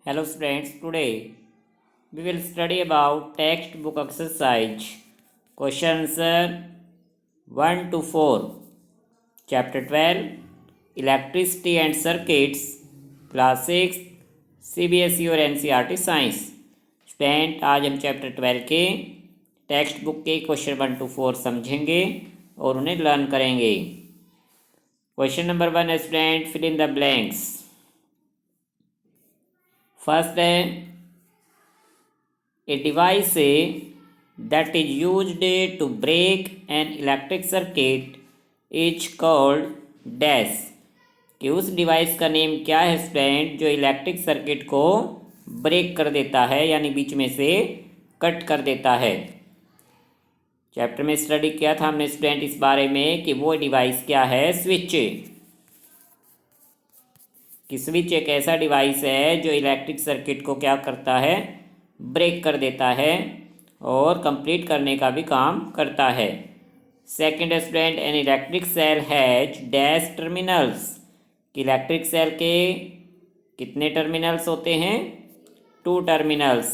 Hello students, today we will study about textbook exercise questions 1 to 4, chapter 12 electricity and circuits, class 6 CBSE और NCERT science. Student आज हम chapter 12 के text book के question 1 to 4 समझेंगे और उन्हें learn करेंगे। क्वेश्चन नंबर 1 है student, fill in the blanks. First है a device that is used to break an electric circuit is called dash. कि उस डिवाइस का नेम क्या है स्टूडेंट जो इलेक्ट्रिक सर्किट को ब्रेक कर देता है यानी बीच में से कट कर देता है। चैप्टर में स्टडी किया था हमने स्टूडेंट इस बारे में कि वो डिवाइस क्या है, स्विच। कि स्विच एक ऐसा डिवाइस है जो इलेक्ट्रिक सर्किट को क्या करता है, ब्रेक कर देता है और कंप्लीट करने का भी काम करता है। Second student, an electric cell has dash terminals. कि इलेक्ट्रिक सेल के कितने टर्मिनल्स होते हैं, 2 टर्मिनल्स।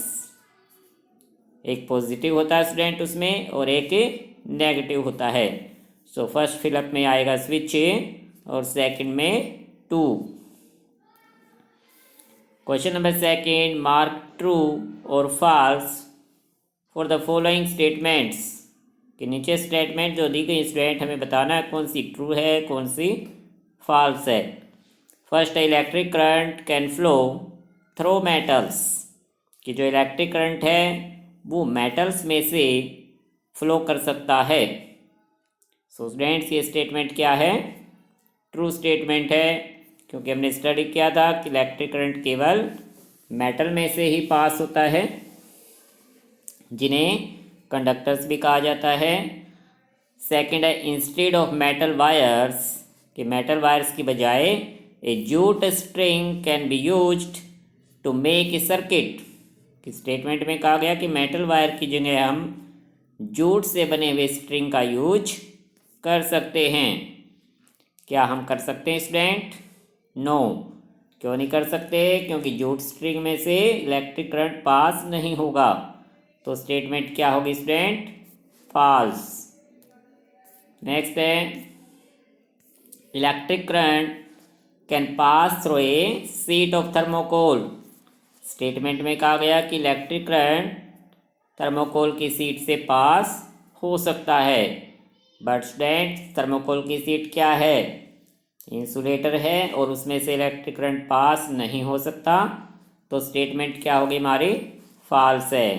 एक पॉजिटिव होता है स्टूडेंट उसमें और एक नेगेटिव होता है। सो फर्स्ट फिलअप में आएगा स्विच और सेकंड में 2। Question number second, mark true और false for the following statements. कि नीचे स्टेटमेंट जो दी गई स्टूडेंट हमें बताना है कौन सी ट्रू है कौन सी फॉल्स है। फर्स्ट है electric current can flow through metals. कि जो इलेक्ट्रिक करंट है वो मेटल्स में से फ्लो कर सकता है। सो स्टूडेंट्स ये स्टेटमेंट क्या है, ट्रू स्टेटमेंट है, क्योंकि हमने स्टडी किया था कि इलेक्ट्रिक करंट केवल मेटल में से ही पास होता है जिन्हें कंडक्टर्स भी कहा जाता है। सेकंड है इंस्टेड ऑफ मेटल वायर्स। कि मेटल वायर्स की बजाय a jute string can be used to make a circuit. कि स्टेटमेंट में कहा गया कि मेटल वायर की जगह हम जूट से बने हुए स्ट्रिंग का यूज कर सकते हैं। क्या हम कर सकते हैं स्टूडेंट? नो। क्यों नहीं कर सकते? क्योंकि जूट स्ट्रिंग में से इलेक्ट्रिक करंट पास नहीं होगा। तो स्टेटमेंट क्या होगी स्टूडेंट? फॉल्स। नेक्स्ट है electric current can pass through a sheet of thermocol. Statement में कहा गया कि इलेक्ट्रिक करंट थर्मोकोल की शीट से पास हो सकता है। बट स्टूडेंट थर्मोकोल की शीट क्या है? इंसुलेटर है और उसमें से इलेक्ट्रिक करंट पास नहीं हो सकता। तो स्टेटमेंट क्या होगी हमारी? फॉल्स है।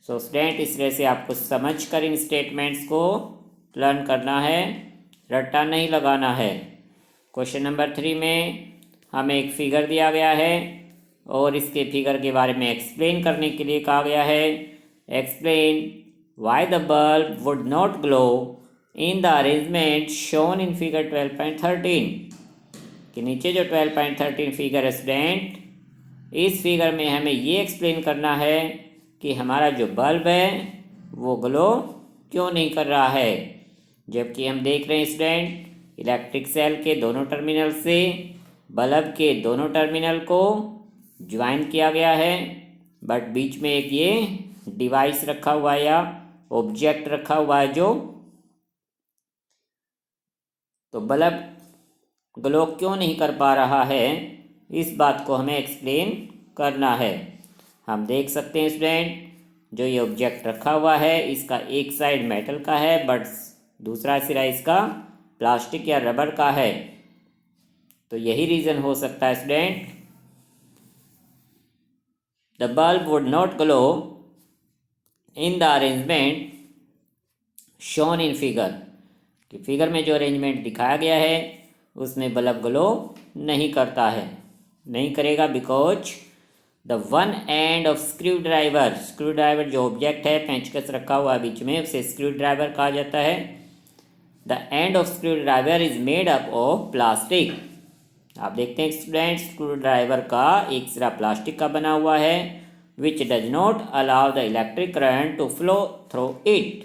सो स्टूडेंट इस वजह से आपको समझ कर इन स्टेटमेंट्स को लर्न करना है, रट्टा नहीं लगाना है। क्वेश्चन नंबर 3 में हमें एक फिगर दिया गया है और इसके फिगर के बारे में एक्सप्लेन करने के लिए कहा गया है। Explain why the bulb would not glow in the arrangement shown in figure 12.13। कि नीचे जो 12.13 फिगर है स्टूडेंट, इस फिगर में हमें ये एक्सप्लेन करना है कि हमारा जो बल्ब है वो ग्लो क्यों नहीं कर रहा है। जबकि हम देख रहे हैं स्टूडेंट इलेक्ट्रिक सेल के दोनों टर्मिनल से बल्ब के दोनों टर्मिनल को ज्वाइन किया गया है, बट बीच में एक ये डिवाइस रखा हुआ है या ऑब्जेक्ट रखा हुआ है जो, तो बल्ब ग्लो क्यों नहीं कर पा रहा है, इस बात को हमें एक्सप्लेन करना है। हम देख सकते हैं स्टूडेंट जो ये ऑब्जेक्ट रखा हुआ है इसका एक साइड मेटल का है बट दूसरा सिरा इसका प्लास्टिक या रबर का है। तो यही रीज़न हो सकता है student the bulb would not glow in the arrangement shown in figure. कि फिगर में जो अरेंजमेंट दिखाया गया है उसमें बल्ब ग्लो नहीं करता है, नहीं करेगा because the one end of screw driver. Screw driver जो ऑब्जेक्ट है पेंचकस रखा हुआ बीच में उसे स्क्रू ड्राइवर कहा जाता है। The end of screw driver is made up of plastic. आप देखते हैं स्टूडेंट स्क्रू ड्राइवर का एक सिरा प्लास्टिक का बना हुआ है which does not allow the electric current to flow through it.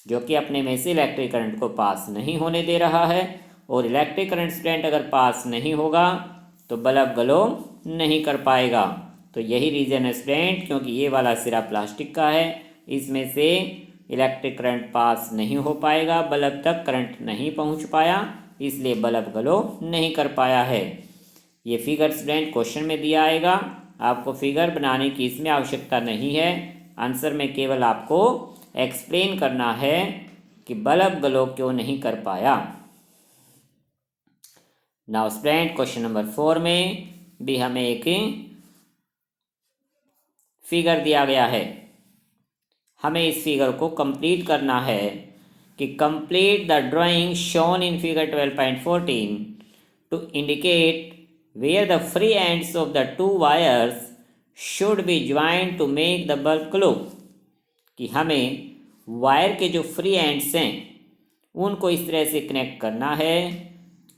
जो कि अपने में से इलेक्ट्रिक करंट को पास नहीं होने दे रहा है। और इलेक्ट्रिक करंट स्टूडेंट अगर पास नहीं होगा तो बल्ब ग्लो नहीं कर पाएगा। तो यही रीज़न है स्टूडेंट, क्योंकि ये वाला सिरा प्लास्टिक का है, इसमें से इलेक्ट्रिक करंट पास नहीं हो पाएगा, बल्ब तक करंट नहीं पहुंच पाया, इसलिए बल्ब ग्लो नहीं कर पाया है। ये फिगर स्टूडेंट क्वेश्चन में दिया आएगा, आपको फिगर बनाने की इसमें आवश्यकता नहीं है। आंसर में केवल आपको एक्सप्लेन करना है कि बल्ब ग्लो क्यों नहीं कर पाया। नाउ स्टूडेंट क्वेश्चन नंबर 4 में भी हमें एक फिगर दिया गया है, हमें इस फिगर को कंप्लीट करना है कि complete the drawing shown in figure 12.14 to indicate where the free ends of the two wires should be joined to make the bulb glow। कि हमें वायर के जो फ्री एंड्स हैं उनको इस तरह से कनेक्ट करना है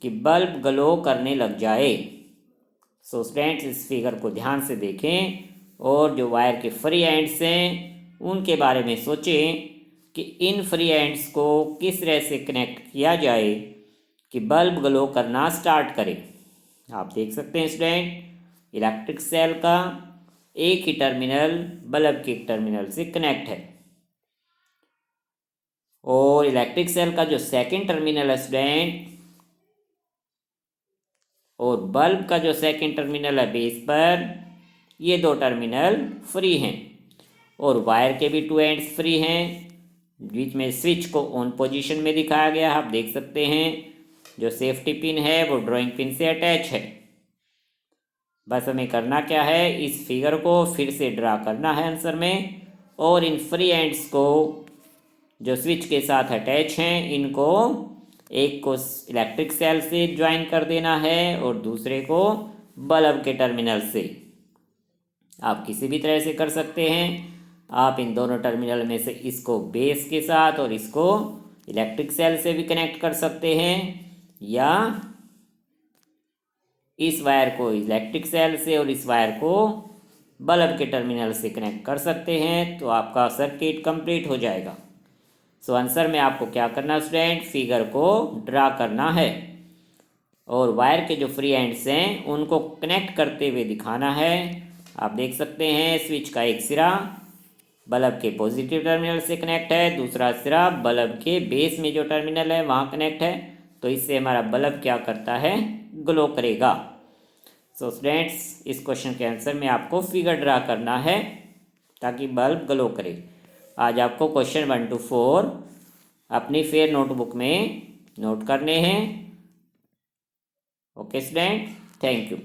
कि बल्ब ग्लो करने लग जाए। सो स्टूडेंट्स इस फिगर को ध्यान से देखें और जो वायर के फ्री एंड्स हैं उनके बारे में सोचें कि इन फ्री एंड्स को किस तरह से कनेक्ट किया जाए कि बल्ब ग्लो करना स्टार्ट करे। आप देख सकते हैं स्टूडेंट, इलेक्ट्रिक सेल का एक ही टर्मिनल बल्ब के टर्मिनल से कनेक्ट है और इलेक्ट्रिक सेल का जो सेकंड टर्मिनल है स्टूडेंट और बल्ब का जो सेकंड टर्मिनल है बेस पर, ये दो टर्मिनल फ्री हैं और वायर के भी टू एंड्स फ्री हैं। बीच में स्विच को ऑन पोजीशन में दिखाया गया, आप देख सकते हैं। जो सेफ्टी पिन है वो ड्राइंग पिन से अटैच है। बस हमें करना क्या है, इस फिगर को फिर से ड्रा करना है आंसर में और इन फ्री एंड्स को जो स्विच के साथ अटैच हैं इनको एक को इलेक्ट्रिक सेल से ज्वाइन कर देना है और दूसरे को बल्ब के टर्मिनल से। आप किसी भी तरह से कर सकते हैं, आप इन दोनों टर्मिनल में से इसको बेस के साथ और इसको इलेक्ट्रिक सेल से भी कनेक्ट कर सकते हैं या इस वायर को इलेक्ट्रिक सेल से और इस वायर को बल्ब के टर्मिनल से कनेक्ट कर सकते हैं, तो आपका सर्किट कंप्लीट हो जाएगा। सो आंसर में आपको क्या करना स्टूडेंट, फिगर को ड्रा करना है और वायर के जो फ्री एंड्स हैं उनको कनेक्ट करते हुए दिखाना है। आप देख सकते हैं स्विच का एक सिरा बल्ब के पॉजिटिव टर्मिनल से कनेक्ट है, दूसरा सिरा बल्ब के बेस में जो टर्मिनल है वहाँ कनेक्ट है, तो इससे हमारा बल्ब क्या करता है, ग्लो करेगा। सो स्टूडेंट्स इस क्वेश्चन के आंसर में आपको फिगर ड्रा करना है ताकि बल्ब ग्लो करे। आज आपको क्वेश्चन 1 to 4 अपनी फेयर नोटबुक में नोट करने हैं। Okay student, thank you.